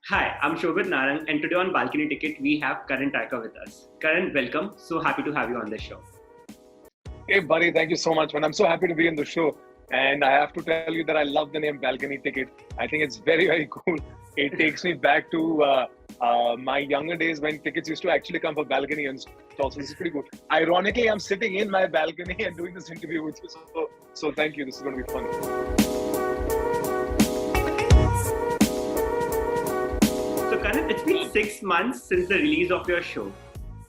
Hi, I'm Shobit Narang, and today on Balcony Ticket we have Karan Tacker with us. Karan, welcome. So happy to have you on the show. Hey, buddy, thank you so much, man. I'm so happy to be in the show. And I have to tell you that I love the name Balcony Ticket. I think it's very, very cool. It takes me back to my younger days when tickets used to actually come for balcony and stalls. So this is pretty cool. Ironically, I'm sitting in my balcony and doing this interview with you. So thank you. This is going to be fun. So Karan, it's been 6 months since the release of your show.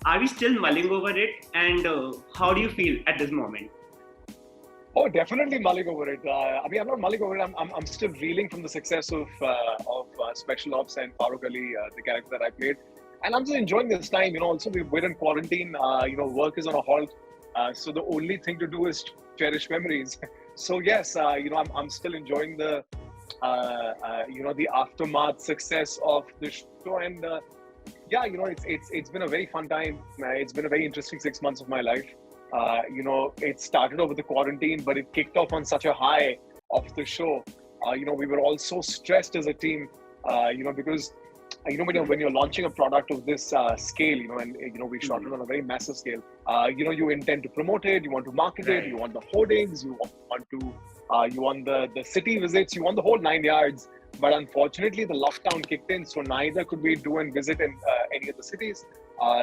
Are we still mulling over it, and how do you feel at this moment? Oh, definitely mulling over it. I'm not mulling over it. I'm still reeling from the success of Special Ops and Farooq Ali, the character that I played. And I'm just enjoying this time. Also, we're in quarantine. Work is on a halt. So the only thing to do is cherish memories. So yes, I'm still enjoying the aftermath success of the show. And it's been a very fun time. It's been a very interesting 6 months of my life. It started off with the quarantine, but it kicked off on such a high of the show. We were all so stressed as a team, because when you're launching a product of this scale, we shot it on a very massive scale. You intend to promote it, you want to market it, you want the hoardings, you want the city visits, you want the whole 9 yards. But unfortunately, the lockdown kicked in, so neither could we do and visit in any of the cities,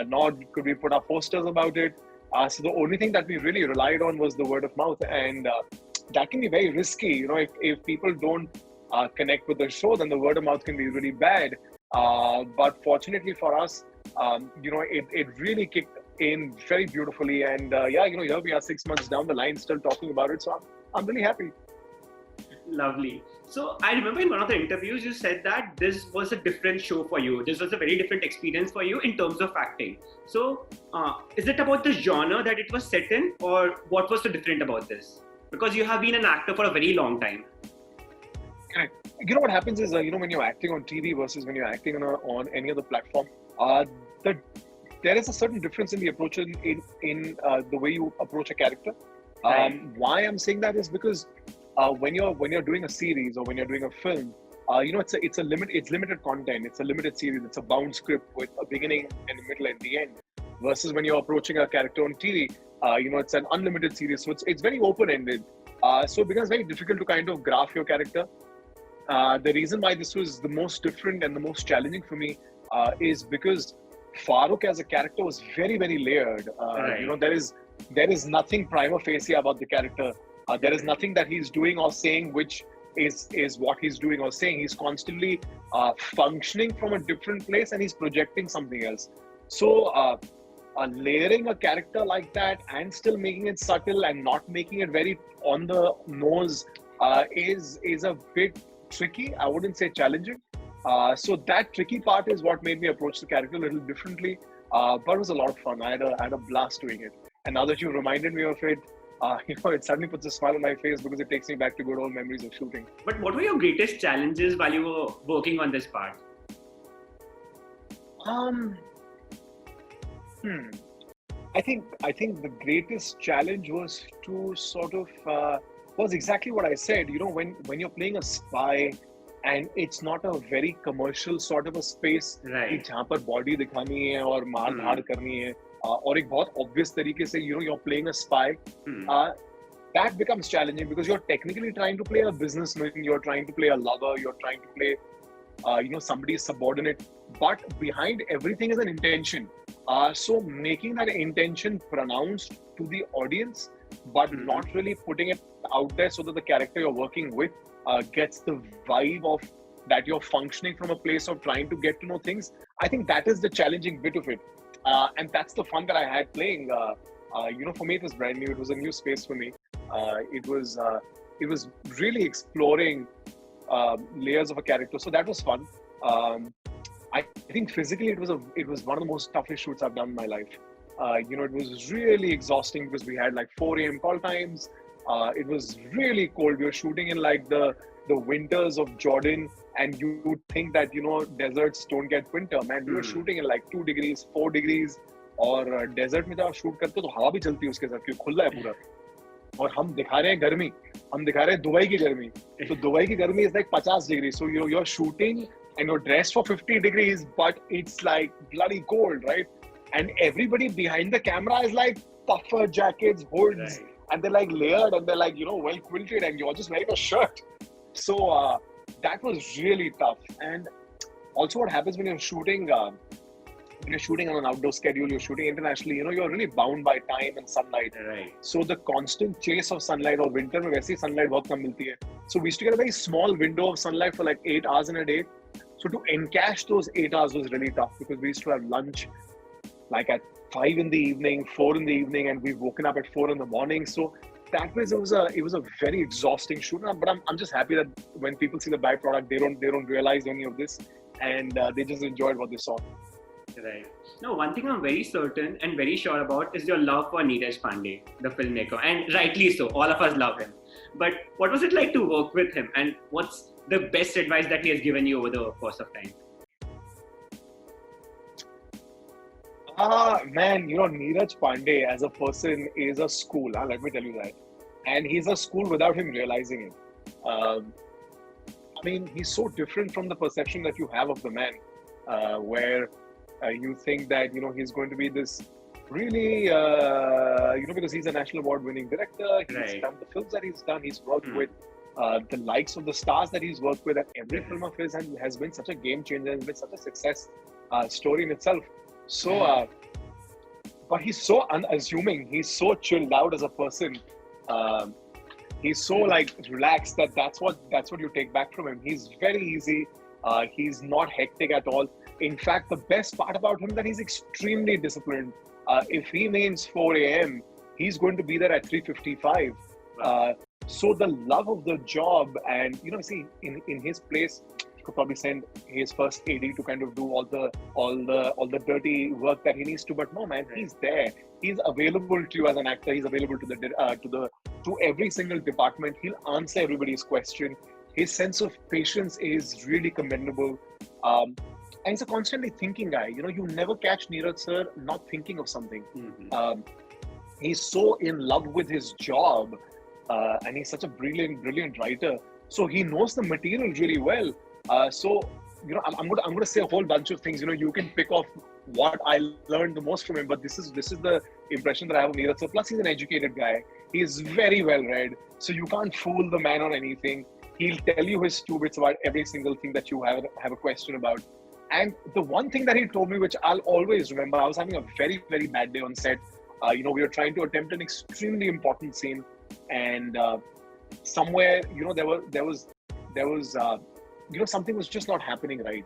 nor could we put up posters about it. So the only thing that we really relied on was the word of mouth, and that can be very risky. If people don't connect with the show, then the word of mouth can be really bad. But fortunately for us, it really kicked in very beautifully, and here we are 6 months down the line, still talking about it. So I'm really happy. Lovely. So I remember in one of the interviews you said that this was a different show for you. This was a very different experience for you in terms of acting. So is it about the genre that it was set in, or what was so different about this? Because you have been an actor for a very long time. Correct. What happens is, when you're acting on TV versus when you're acting on any other platform, there is a certain difference in the approach in the way you approach a character. Why I'm saying that is because when you're doing a series or when you're doing a film, it's limited content, it's a limited series, it's a bound script with a beginning and a middle and the end. Versus when you're approaching a character on TV, it's an unlimited series, so it's very open-ended. So it becomes very difficult to kind of graph your character. The reason why this was the most different and the most challenging for me is because Farooq as a character was very, very layered. There is nothing prima facie about the character. There is nothing that he's doing or saying which is what he's doing or saying. He's constantly functioning from a different place, and he's projecting something else. So layering a character like that and still making it subtle and not making it very on the nose is a bit tricky. I wouldn't say challenging. So that tricky part is what made me approach the character a little differently. But it was a lot of fun. I had a blast doing it. And now that you reminded me of it, it suddenly puts a smile on my face because it takes me back to good old memories of shooting. But what were your greatest challenges while you were working on this part? I think the greatest challenge was to sort of was exactly what I said. When you're playing a spy, and it's not a very commercial sort of a space, जहाँ पर body दिखानी है और मार धाड़ करनी है, और एक बहुत obvious तरीके से you're playing a spy. That becomes challenging because you're technically trying to play a businessman, you're trying to play a lover, you're trying to play somebody's subordinate, but behind everything is an intention. So making that intention pronounced to the audience, but not really putting it out there so that the character you're working with gets the vibe of that you're functioning from a place of trying to get to know things. I think that is the challenging bit of it. And that's the fun that I had playing. For me, it was brand new. It was a new space for me. It was really exploring layers of a character. So that was fun. I think physically it was one of the most toughest shoots I've done in my life. It was really exhausting because we had like 4 a.m. call times. It was really cold. We were shooting in like the winters of Jordan, and you would think that deserts don't get winter. Man, we were shooting in like 2 degrees, 4 degrees, और desert में जब आप shoot करते हो तो हवा भी चलती है उसके साथ क्योंकि खुला है पूरा, और हम दिखा रहे हैं गर्मी, हम दिखा रहे हैं दुबई की गर्मी, तो दुबई की गर्मी is like 50 degree, so you are shooting and you're dressed for 50 degrees, but it's like bloody cold, right? And everybody behind the camera is like puffer jackets, hoods, Right. and they're like layered and they're like, well quilted, and you're just wearing a shirt. So that was really tough. And also, what happens when you're shooting? When you're shooting on an outdoor schedule, you're shooting internationally, you're really bound by time and sunlight. Right. So the constant chase of sunlight, or winter mein वैसे ही sunlight बहुत कम मिलती है. So we used to get a very small window of sunlight for like 8 hours in a day. So to encash those 8 hours was really tough, because we used to have lunch like at 5 in the evening, 4 in the evening, and we've woken up at 4 in the morning. So that was it was a very exhausting shoot. But I'm just happy that when people see the byproduct, they don't realize any of this, and they just enjoyed what they saw. Right. No, one thing I'm very certain and very sure about is your love for Neeraj Pandey, the filmmaker, and rightly so. All of us love him. But what was it like to work with him, and what's the best advice that he has given you over the course of time? Man, Neeraj Pandey as a person is a school. Let me tell you that. And he's a school without him realizing it. I mean, he's so different from the perception that you have of the man, where you think that, he's going to be this really, because he's a national award-winning director. He's done the films that he's done. He's worked with the likes of the stars that he's worked with. And every film of his has been such a game changer and been such a success story in itself. So, but he's so unassuming. He's so chilled out as a person. He's so like relaxed that's what you take back from him. He's very easy. He's not hectic at all. In fact, the best part about him that he's extremely disciplined. If he means 4 a.m., he's going to be there at 3:55. So the love of the job, and see, in his place, he could probably send his first AD to kind of do all the dirty work that he needs to. But no, man, he's there. He's available to you as an actor. He's available to every single department. He'll answer everybody's question. His sense of patience is really commendable. And he's a constantly thinking guy. You never catch Neeraj sir not thinking of something. He's so in love with his job, and he's such a brilliant writer. So he knows the material really well. I'm going to say a whole bunch of things. You can pick off what I learned the most from him. But this is the impression that I have of Neeraj sir. Plus, he's an educated guy. He's very well read. So you can't fool the man on anything. He'll tell you his two bits about every single thing that you have a question about. And the one thing that he told me, which I'll always remember, I was having a very, very bad day on set. We were trying to attempt an extremely important scene, and somewhere, there was something was just not happening right,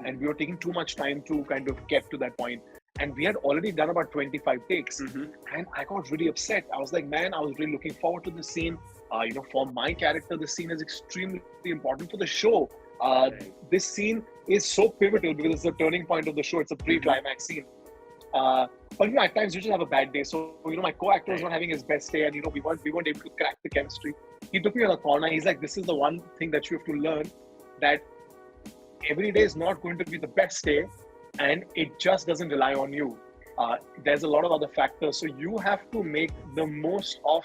and we were taking too much time to kind of get to that point. And we had already done about 25 takes, and I got really upset. I was like, man, I was really looking forward to this scene. For my character, this scene is extremely important for the show. This scene is so pivotal because it's the turning point of the show. It's a pre-climax scene. But at times you just have a bad day. So my co-actor was not having his best day, and we weren't able to crack the chemistry. He took me on a corner. He's like, "This is the one thing that you have to learn, that every day is not going to be the best day, and it just doesn't rely on you. There's a lot of other factors. So you have to make the most of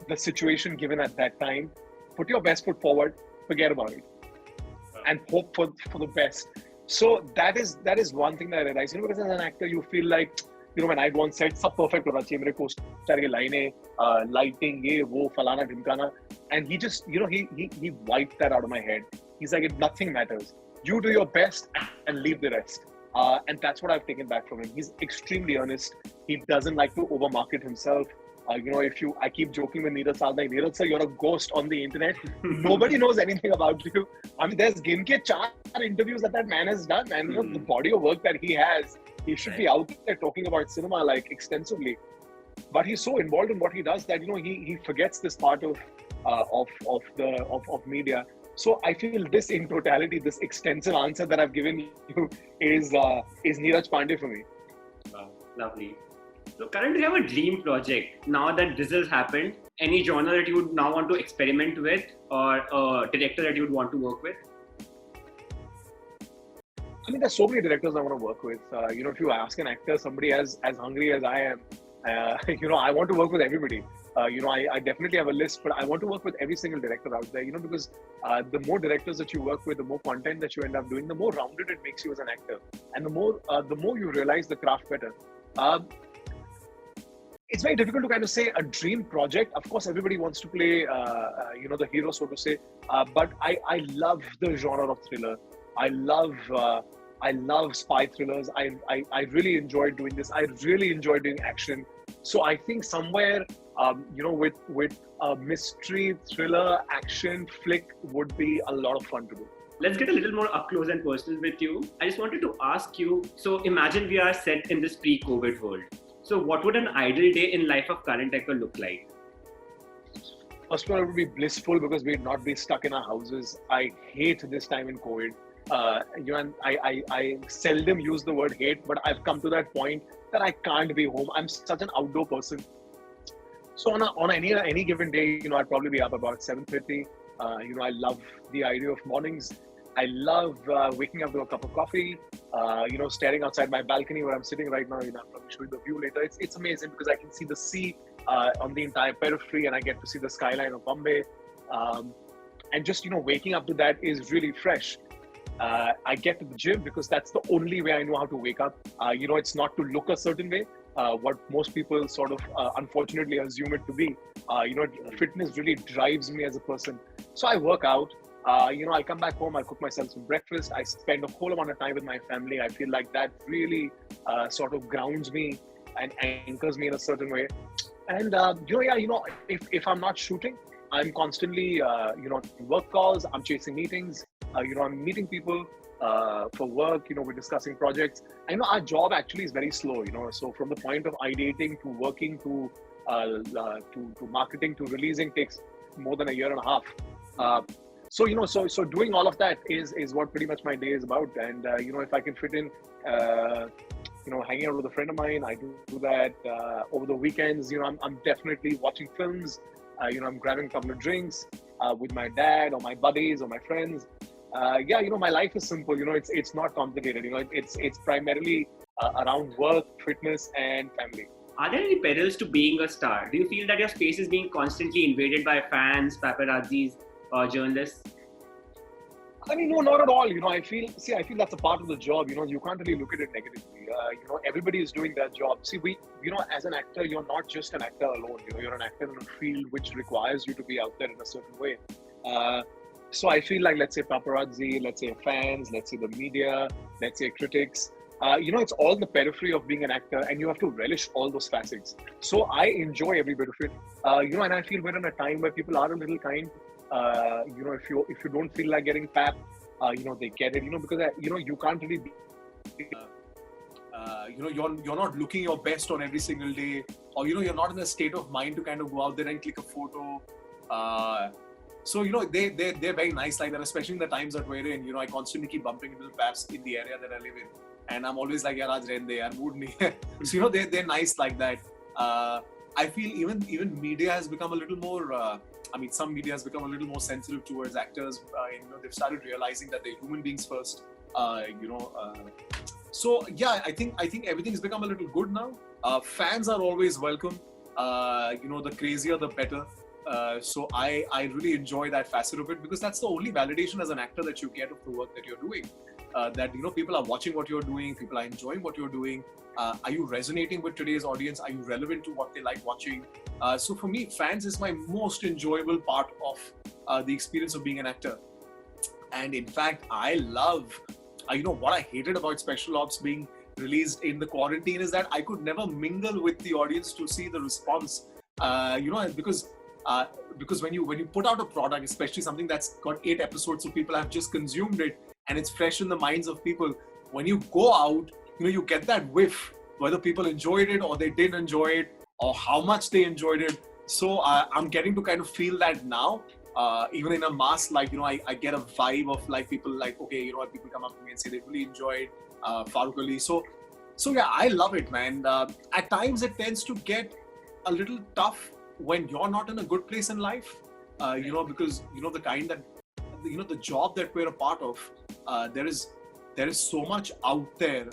the situation given at that time. Put your best foot forward. Forget about it, and hope for the best." So that is one thing that I realized. Because as an actor, you feel like, when I go on set, सब perfect होना चाहिए. मेरे co-star की लाइनें, lighting, ये वो फलाना ढिमकाना, and he just he wiped that out of my head. He's like, nothing matters. You do your best and leave the rest. And that's what I've taken back from him. He's extremely earnest. He doesn't like to overmarket himself. I keep joking with Neeraj sir, like, Neeraj sir, you're a ghost on the internet. Nobody knows anything about you. I mean, there's ginke 4 interviews that man has done, and the body of work that he has, he should be out there talking about cinema like extensively. But he's so involved in what he does that he forgets this part of media. So I feel this in totality, this extensive answer that I've given you is Neeraj Pandey for me. Wow, lovely. So currently you have a dream project. Now that this has happened, any genre that you would now want to experiment with, or a director that you would want to work with? I mean, there's so many directors I want to work with. If you ask an actor, somebody as hungry as I am, I want to work with everybody. I definitely have a list, but I want to work with every single director out there, because the more directors that you work with, the more content that you end up doing, the more rounded it makes you as an actor, and the more you realize the craft better. It's very difficult to kind of say a dream project. Of course, everybody wants to play, the hero, so to say. But I love the genre of thriller. I love spy thrillers. I really enjoy doing this. I really enjoy doing action. So I think somewhere, with a mystery thriller action flick would be a lot of fun to do. Let's get a little more up close and personal with you. I just wanted to ask you, so imagine we are set in this pre-COVID world. So what would an ideal day in life of Karan Tacker look like? First of all, it would be blissful because we'd not be stuck in our houses. I hate this time in COVID. And I seldom use the word hate, but I've come to that point that I can't be home. I'm such an outdoor person. So on any given day, I'd probably be up about 7:30. I love the idea of mornings. I love waking up to a cup of coffee, staring outside my balcony where I'm sitting right now. I'm probably showing the view later. It's amazing because I can see the sea on the entire periphery, and I get to see the skyline of Bombay. And just, waking up to that is really fresh. I get to the gym because that's the only way I know how to wake up. It's not to look a certain way, what most people sort of unfortunately assume it to be. Fitness really drives me as a person. So I work out. I come back home, I cook myself some breakfast, I spend a whole amount of time with my family. I feel like that really sort of grounds me and anchors me in a certain way. And, if I'm not shooting, I'm constantly, work calls, I'm chasing meetings, I'm meeting people for work, we're discussing projects. I know our job actually is very slow, so from the point of ideating to working to marketing to releasing takes more than a year and a half. So doing all of that is what pretty much my day is about. And, if I can fit in, hanging out with a friend of mine, I do that over the weekends. I'm definitely watching films. I'm grabbing a couple of drinks with my dad or my buddies or my friends. My life is simple. It's not complicated. It's primarily around work, fitness, and family. Are there any perils to being a star? Do you feel that your space is being constantly invaded by fans, paparazzis, or journalists? I mean, no, not at all. I feel that's a part of the job. You can't really look at it negatively. Everybody is doing their job. See, as an actor, you're not just an actor alone. You're an actor in a field which requires you to be out there in a certain way. So I feel like, let's say paparazzi, let's say fans, let's say the media, let's say critics. It's all the periphery of being an actor, and you have to relish all those facets. So I enjoy every bit of it. And I feel we're in a time where people are a little kind. If you don't feel like getting pap, they get it. Because you can't really be. You're not looking your best on every single day, or you're not in a state of mind to kind of go out there and click a photo. So they're very nice like that, especially in the times that we're in. I constantly keep bumping into the paps in the area that I live in, and I'm always like, "Yaar, aaj rehne de, yaar, mood nahi hai." So they're nice like that. I feel even media has become a little more. Some media has become a little more sensitive towards actors. They've started realizing that they're human beings first. So yeah, I think everything's become a little good now. Fans are always welcome. The crazier the better. So I really enjoy that facet of it, because that's the only validation as an actor that you get of the work that you're doing. That people are watching what you're doing, people are enjoying what you're doing. Are you resonating with today's audience? Are you relevant to what they like watching? So for me, fans is my most enjoyable part of the experience of being an actor. And in fact, I love, what I hated about Special Ops being released in the quarantine is that I could never mingle with the audience to see the response. Because when you put out a product, especially something that's got 8 episodes, so people have just consumed it and it's fresh in the minds of people, when you go out, you get that whiff, whether people enjoyed it or they didn't enjoy it, or how much they enjoyed it. So I'm getting to kind of feel that now, even in a mass, I get a vibe of people okay, people come up to me and say they really enjoyed Farooq Ali. So yeah, I love it, man. At times it tends to get a little tough when you're not in a good place in life, because the kind that the job that we're a part of, there is so much out there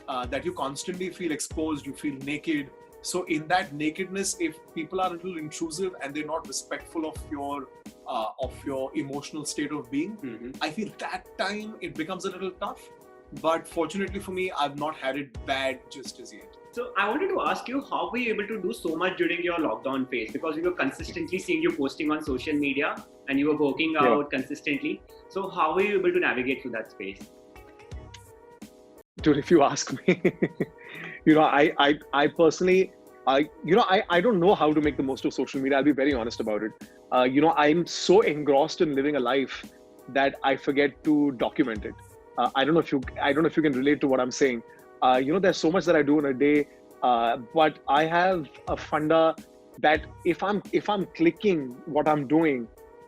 that you constantly feel exposed, you feel naked. So in that nakedness, if people are a little intrusive and they're not respectful of your emotional state of being, I feel that time it becomes a little tough. But fortunately for me, I've not had it bad just as yet. So I wanted to ask you, how were you able to do so much during your lockdown phase? Because we were consistently seeing you posting on social media and you were working out consistently. So how were you able to navigate through that space? Dude, if you ask me, I personally, I don't know how to make the most of social media. I'll be very honest about it. I'm so engrossed in living a life that I forget to document it. I don't know if you can relate to what I'm saying. There's so much that I do in a day, but I have a funda that if I'm clicking what I'm doing,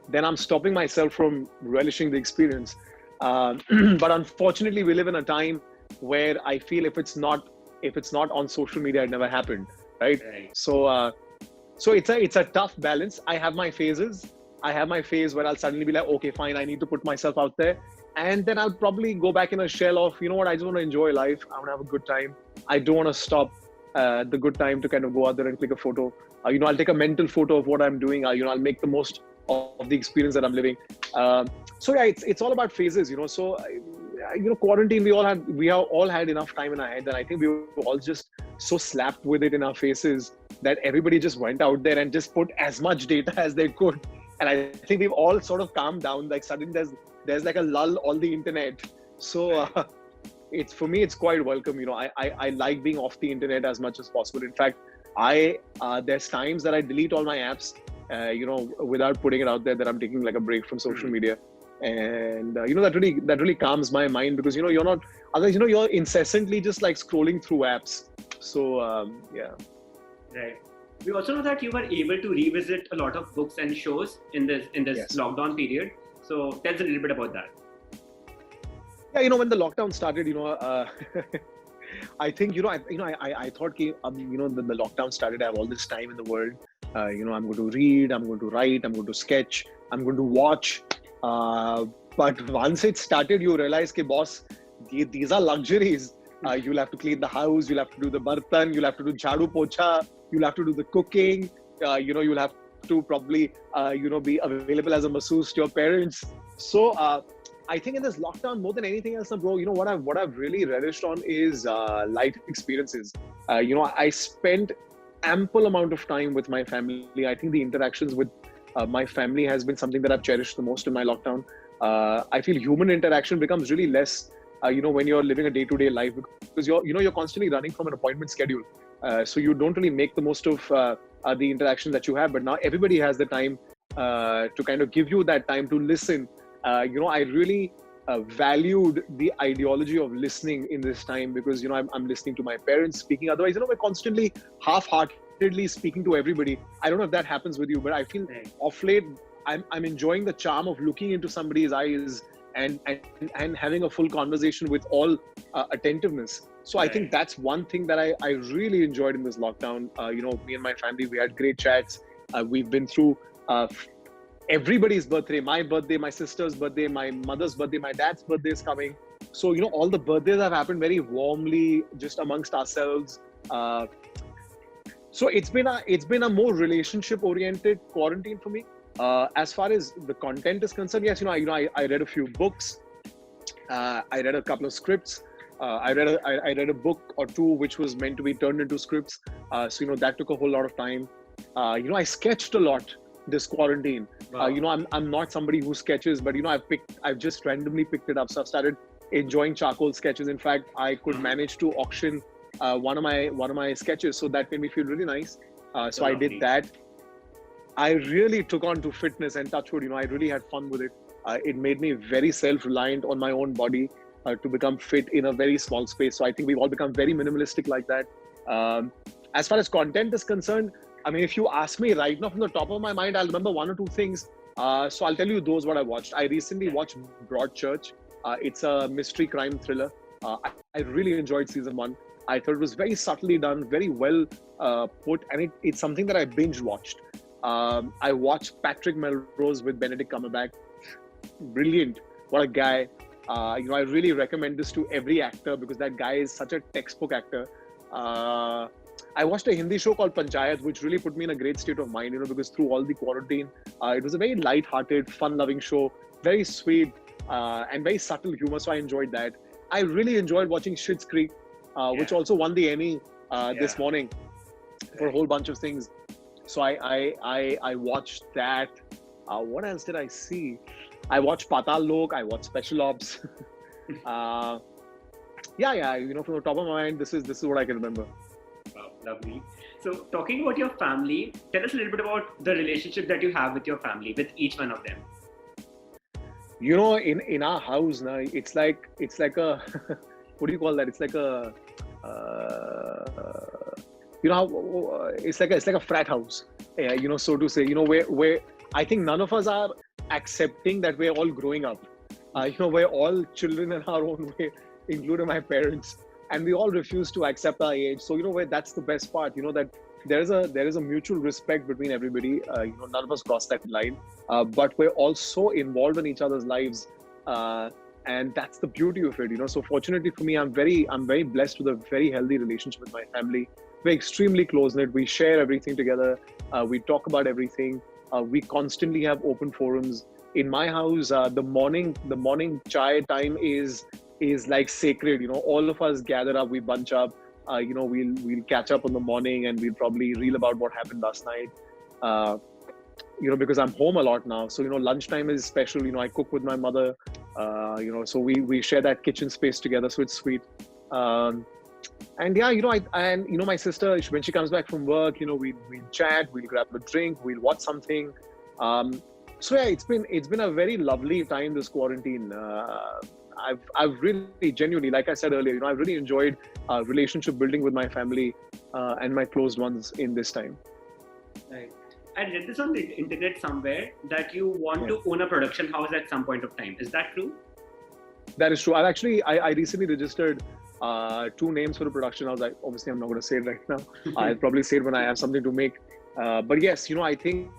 then I'm stopping myself from relishing the experience. But unfortunately, we live in a time where I feel if it's not on social media, it never happened, right? So it's a tough balance. I have my phases. I have my phase where I'll suddenly be like, okay, fine, I need to put myself out there. And then I'll probably go back in a shell of, you know what, I just want to enjoy life. I want to have a good time. I don't want to stop the good time to kind of go out there and click a photo. I'll take a mental photo of what I'm doing. I'll make the most of the experience that I'm living. It's all about phases, So, quarantine, we have all had enough time in our head. And I think we were all just so slapped with it in our faces that everybody just went out there and just put as much data as they could. And I think we've all sort of calmed down. Like suddenly there's like a lull on the internet. So it's for me, it's quite welcome. I like being off the internet as much as possible. In fact, there's times that I delete all my apps, without putting it out there that I'm taking like a break from social media. And that really calms my mind because you're not, otherwise you're incessantly just like scrolling through apps. So Right. We also know that you were able to revisit a lot of books and shows in this lockdown period. So tell us a little bit about that. Yeah, when the lockdown started, I think I thought when the lockdown started, I have all this time in the world. I'm going to read, I'm going to write, I'm going to sketch, I'm going to watch. But once it started, you realize, boss, these are luxuries. You'll have to clean the house, you'll have to do the bartan, you'll have to do jhadu pocha, you'll have to do the cooking, you'll have to probably, be available as a masseuse to your parents. So I think in this lockdown, more than anything else, bro, what I've really relished on is life experiences. I spent ample amount of time with my family. I think the interactions with my family has been something that I've cherished the most in my lockdown. I feel human interaction becomes really less, when you're living a day-to-day life because you're constantly running from an appointment schedule. So you don't really make the most of the interaction that you have. But now everybody has the time to kind of give you that time to listen. I really valued the ideology of listening in this time because, I'm listening to my parents speaking. Otherwise, we're constantly half-heartedly speaking to everybody. I don't know if that happens with you, but I feel off late, I'm enjoying the charm of looking into somebody's eyes and having a full conversation with all attentiveness. So I think that's one thing that I really enjoyed in this lockdown. Me and my family, we had great chats. We've been through everybody's birthday, my birthday, my sister's birthday, my mother's birthday, my dad's birthday is coming. So, all the birthdays have happened very warmly just amongst ourselves. So it's been a more relationship oriented quarantine for me. As far as the content is concerned, yes, I read a few books. I read a couple of scripts. I read a book or two which was meant to be turned into scripts. So that took a whole lot of time. I sketched a lot this quarantine. Wow. I'm not somebody who sketches, but I've just randomly picked it up. So I've started enjoying charcoal sketches. In fact, I could manage to auction one of my sketches, so that made me feel really nice. So I did that. I really took on to fitness and touchwood. I really had fun with it. It made me very self-reliant on my own body to become fit in a very small space. So I think we've all become very minimalistic like that. As far as content is concerned, if you ask me right now from the top of my mind, I'll remember one or two things. So I'll tell you what I watched. I recently watched Broadchurch. It's a mystery crime thriller. I really enjoyed season 1. I thought it was very subtly done, very well put, and it's something that I binge watched. I watched Patrick Melrose with Benedict Cumberbatch. Brilliant. What a guy. I really recommend this to every actor because that guy is such a textbook actor. I watched a Hindi show called Panchayat, which really put me in a great state of mind, because through all the quarantine, it was a very light-hearted, fun-loving show, very sweet, and very subtle humor. So I enjoyed that. I really enjoyed watching Schitt's Creek, which also won the Emmy this morning for a whole bunch of things. So I watched that. What else did I see? I watched Patal Lok. I watched Special Ops. From the top of my mind, this is what I can remember. Wow, lovely. So, talking about your family, tell us a little bit about the relationship that you have with your family, with each one of them. In our house now, it's like a what do you call that? It's like a it's like a frat house, so to say. Where I think none of us are accepting that we're all growing up. We're all children in our own way, including my parents, and we all refuse to accept our age. So where that's the best part. That there is a mutual respect between everybody. None of us cross that line, but we're all so involved in each other's lives, and that's the beauty of it. So fortunately for me, I'm very blessed with a very healthy relationship with my family. We're extremely close-knit. We share everything together. We talk about everything. We constantly have open forums. In my house, the morning chai time is like sacred. All of us gather up, we bunch up. We'll catch up in the morning, and we'll probably reel about what happened last night. Because I'm home a lot now, so lunchtime is special. I cook with my mother. So we share that kitchen space together, so it's sweet. My sister, when she comes back from work, we'll chat, we'll grab a drink, we'll watch something. It's been a very lovely time, this quarantine. I've really genuinely, like I said earlier, I've really enjoyed relationship building with my family and my closed ones in this time. Right. I read this on the internet somewhere that you want to own a production house at some point of time. Is that true? That is true. I recently registered 2 names for a production house. Obviously, I'm not going to say it right now. I'll probably say it when I have something to make. But yes, I think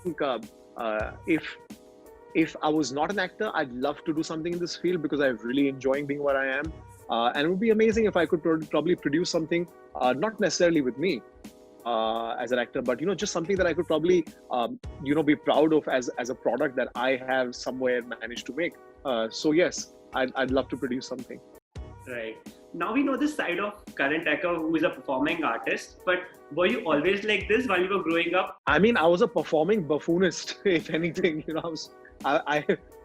if I was not an actor, I'd love to do something in this field because I'm really enjoying being where I am. And it would be amazing if I could probably produce something, not necessarily with me as an actor, but just something that I could probably be proud of as a product that I have somewhere managed to make. So yes, I'd love to produce something. Right. Now we know this side of Karan Tacker, who is a performing artist, but were you always like this while you were growing up? I mean, I was a performing buffoonist, if anything.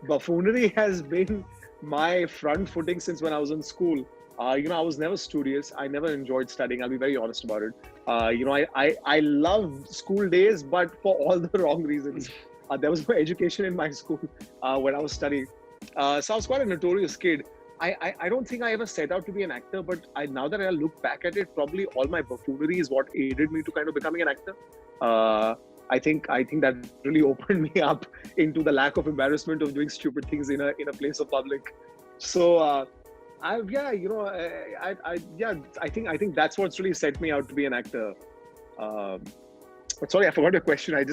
Buffoonery has been my front footing since when I was in school. I was never studious. I never enjoyed studying. I'll be very honest about it. I love school days, but for all the wrong reasons. There was no education in my school when I was studying. So I was quite a notorious kid. I don't think I ever set out to be an actor, but now that I look back at it, probably all my buffoonery is what aided me to kind of becoming an actor. I think that really opened me up into the lack of embarrassment of doing stupid things in a place of public. So I think that's what's really set me out to be an actor. But sorry, I forgot your question. I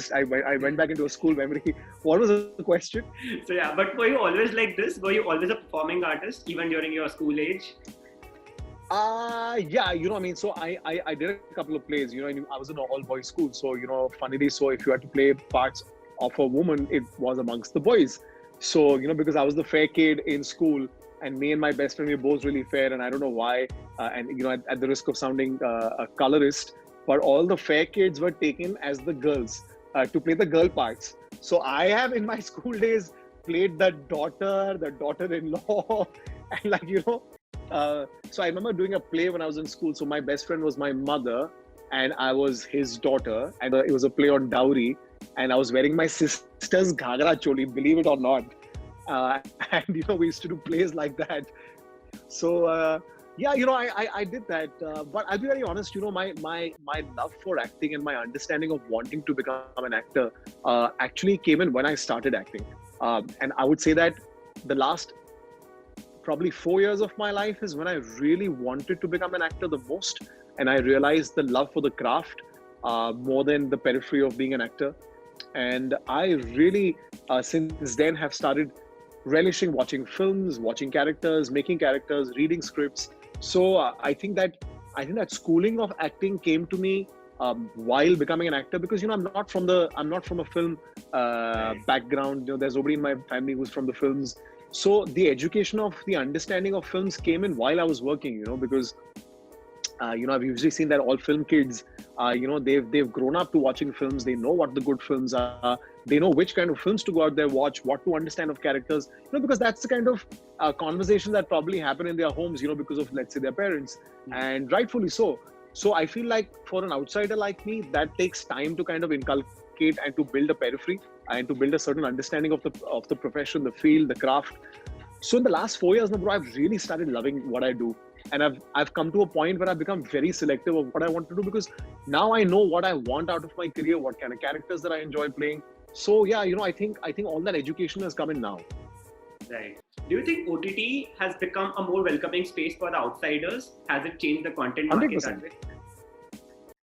went back into a school memory. What was the question? So yeah, but were you always like this? Were you always a performing artist even during your school age? So I did a couple of plays. I was in an all-boys school, so funnily, so if you had to play parts of a woman, it was amongst the boys. So because I was the fair kid in school, and me and my best friend were both really fair, and I don't know why. At the risk of sounding a colorist, but all the fair kids were taken as the girls to play the girl parts. So I have in my school days played the daughter-in-law, and so I remember doing a play when I was in school. So my best friend was my mother, and I was his daughter, and it was a play on dowry, and I was wearing my sister's ghagra choli, believe it or not. And we used to do plays like that. So I did that. But I'll be very honest, my love for acting and my understanding of wanting to become an actor actually came in when I started acting. And I would say that the last probably 4 years of my life is when I really wanted to become an actor the most. And I realized the love for the craft more than the periphery of being an actor. And I really, since then, have started relishing watching films, watching characters, making characters, reading scripts. So I think that I think that schooling of acting came to me while becoming an actor, because I'm not from a film background. There's nobody in my family who's from the films. So the education of the understanding of films came in while I was working. Because I've usually seen that all film kids, they've grown up to watching films. They know what the good films are. They know which kind of films to go out there, watch, what to understand of characters. Because that's the kind of conversation that probably happen in their homes, because of, let's say, their parents, and rightfully so. So I feel like for an outsider like me, that takes time to kind of inculcate and to build a periphery and to build a certain understanding of the profession, the field, the craft. So in the last 4 years now, bro, I've really started loving what I do. And I've come to a point where I've become very selective of what I want to do, because now I know what I want out of my career, what kind of characters that I enjoy playing. So yeah, I think all that education has come in now. Right. Do you think OTT has become a more welcoming space for the outsiders? Has it changed the content market 100%. that way?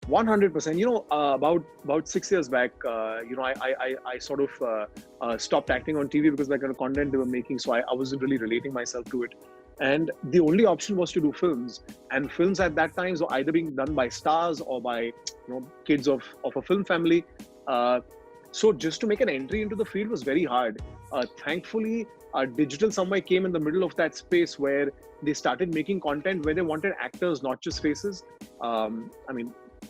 100%. About 6 years back, I sort of stopped acting on TV because of the kind of content they were making. So I wasn't really relating myself to it. And the only option was to do films. And films at that time were either being done by stars or by kids of a film family. So just to make an entry into the field was very hard. Thankfully, digital somewhere came in the middle of that space where they started making content where they wanted actors, not just faces.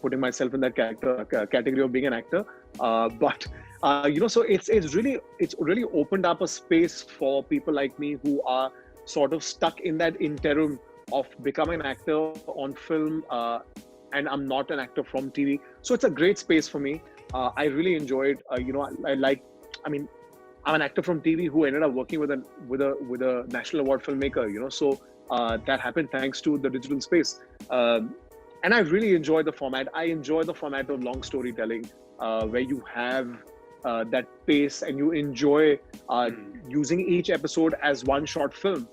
Putting myself in that category of being an actor. So it's really opened up a space for people like me who are sort of stuck in that interim of becoming an actor on film, and I'm not an actor from TV. So it's a great space for me. I really enjoy it. I'm an actor from TV who ended up working with a national award filmmaker. So that happened thanks to the digital space. And I really enjoy the format. I enjoy the format of long storytelling, where you have that pace and you enjoy using each episode as one short film.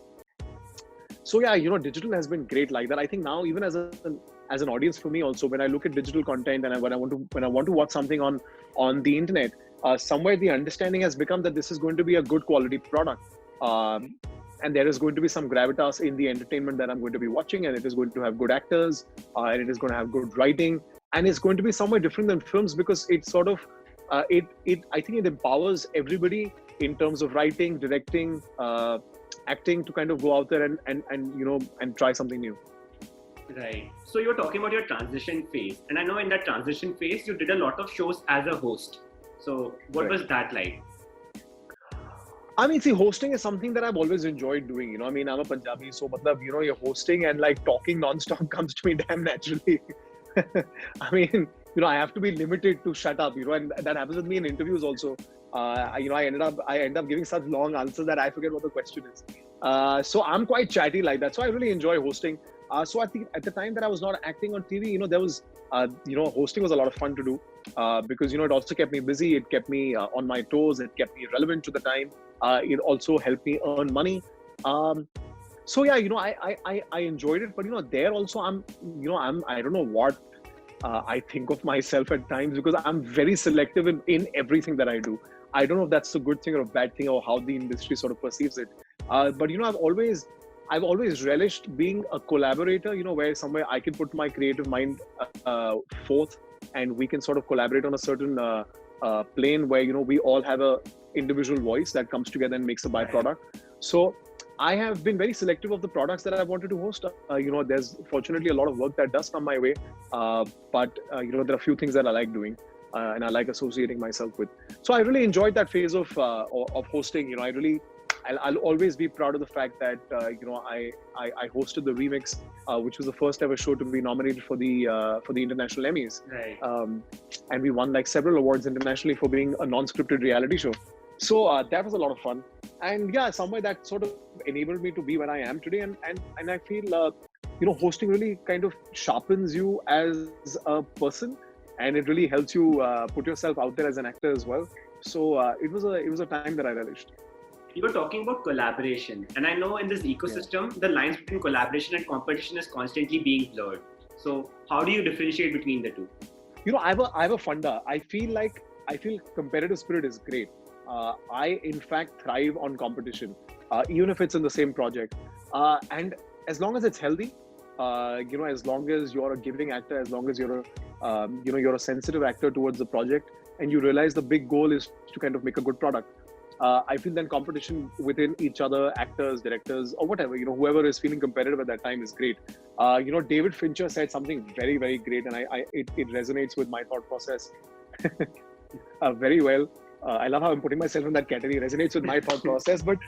So yeah, digital has been great like that. I think now, even as an audience for me also, when I look at digital content and when I want to watch something on the internet, somewhere the understanding has become that this is going to be a good quality product. And there is going to be some gravitas in the entertainment that I'm going to be watching, and it is going to have good actors, and it is going to have good writing, and it's going to be somewhere different than films, because it sort of, I think it empowers everybody in terms of writing, directing, acting, to kind of go out there and try something new. Right. So you're talking about your transition phase, and I know in that transition phase you did a lot of shows as a host. So what was that like? See, hosting is something that I've always enjoyed doing. I'm a Punjabi, so you're hosting and like talking non-stop comes to me damn naturally. I have to be limited to shut up, and that happens with me in interviews also. I end up giving such long answers that I forget what the question is. So I'm quite chatty like that. So I really enjoy hosting. So I think at the time that I was not acting on TV, there was, hosting was a lot of fun to do, because, it also kept me busy. It kept me on my toes. It kept me relevant to the time. It also helped me earn money. So yeah, I enjoyed it, but, there also I don't know what I think of myself at times, because I'm very selective in everything that I do. I don't know if that's a good thing or a bad thing, or how the industry sort of perceives it. But, I've always relished being a collaborator, where somewhere I can put my creative mind forth, and we can sort of collaborate on a certain plane where, we all have a individual voice that comes together and makes a byproduct. So I have been very selective of the products that I wanted to host. There's fortunately a lot of work that does come my way, but there are a few things that I like doing, and I like associating myself with. So I really enjoyed that phase of hosting. I'll always be proud of the fact that I hosted the Remix, which was the first ever show to be nominated for the international Emmys. Right. And we won like several awards internationally for being a non-scripted reality show. So that was a lot of fun. And yeah, somewhere that sort of enabled me to be where I am today. And I feel, hosting really kind of sharpens you as a person, and it really helps you put yourself out there as an actor as well. So it was a time that I relished. You were talking about collaboration, and I know in this ecosystem, the lines between collaboration and competition is constantly being blurred. So how do you differentiate between the two? I have a funda. I feel competitive spirit is great. I, in fact, thrive on competition, even if it's in the same project. And as long as it's healthy, as long as you're a giving actor, as long as you're you're a sensitive actor towards the project, and you realize the big goal is to kind of make a good product. I feel then competition within each other, actors, directors, or whatever, whoever is feeling competitive at that time is great. David Fincher said something very, very great, and it resonates with my thought process very well. I love how I'm putting myself in that category. It resonates with my thought process, but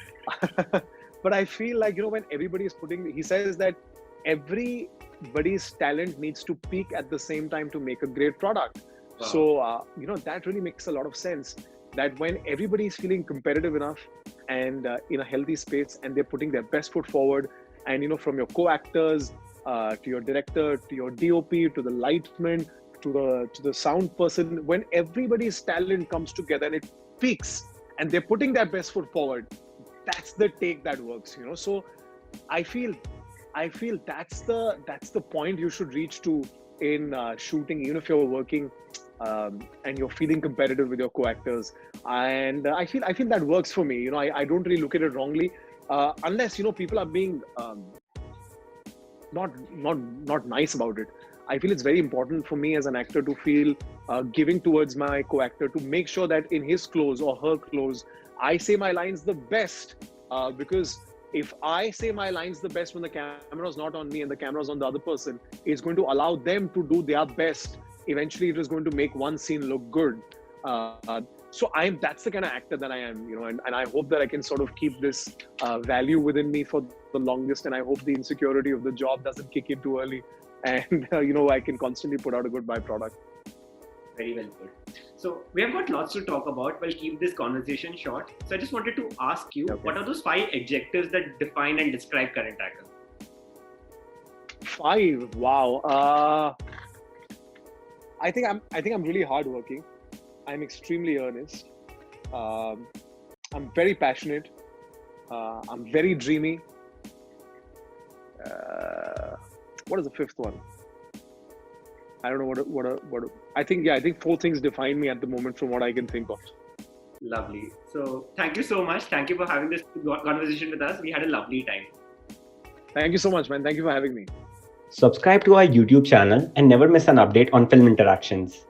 but I feel like when everybody is he says that everybody's talent needs to peak at the same time to make a great product. Wow. So that really makes a lot of sense. That when everybody is feeling competitive enough and in a healthy space, and they're putting their best foot forward, and from your co-actors to your director, to your DOP, to the lightman, to the sound person, when everybody's talent comes together and it peaks, and they're putting their best foot forward, that's the take that works. So I feel that's the point you should reach to in shooting, even if you're working. And you're feeling competitive with your co-actors, and I feel that works for me. I don't really look at it wrongly, unless people are being not nice about it. I feel it's very important for me as an actor to feel giving towards my co-actor, to make sure that in his close or her close, I say my lines the best, because if I say my lines the best when the camera's not on me and the camera's on the other person, it's going to allow them to do their best. Eventually it is going to make one scene look good. So that's the kind of actor that I am, and I hope that I can sort of keep this value within me for the longest, and I hope the insecurity of the job doesn't kick in too early, and I can constantly put out a good byproduct. Very well put. So we have got lots to talk about. We'll keep this conversation short. So I just wanted to ask you, What are those 5 adjectives that define and describe Karan Tacker? 5? Wow. I think I'm really hardworking. I'm extremely earnest. I'm very passionate. I'm very dreamy. What is the 5th one? I don't know what. I think 4 things define me at the moment from what I can think of. Lovely. So thank you so much. Thank you for having this conversation with us. We had a lovely time. Thank you so much, man. Thank you for having me. Subscribe to our YouTube channel and never miss an update on film interactions.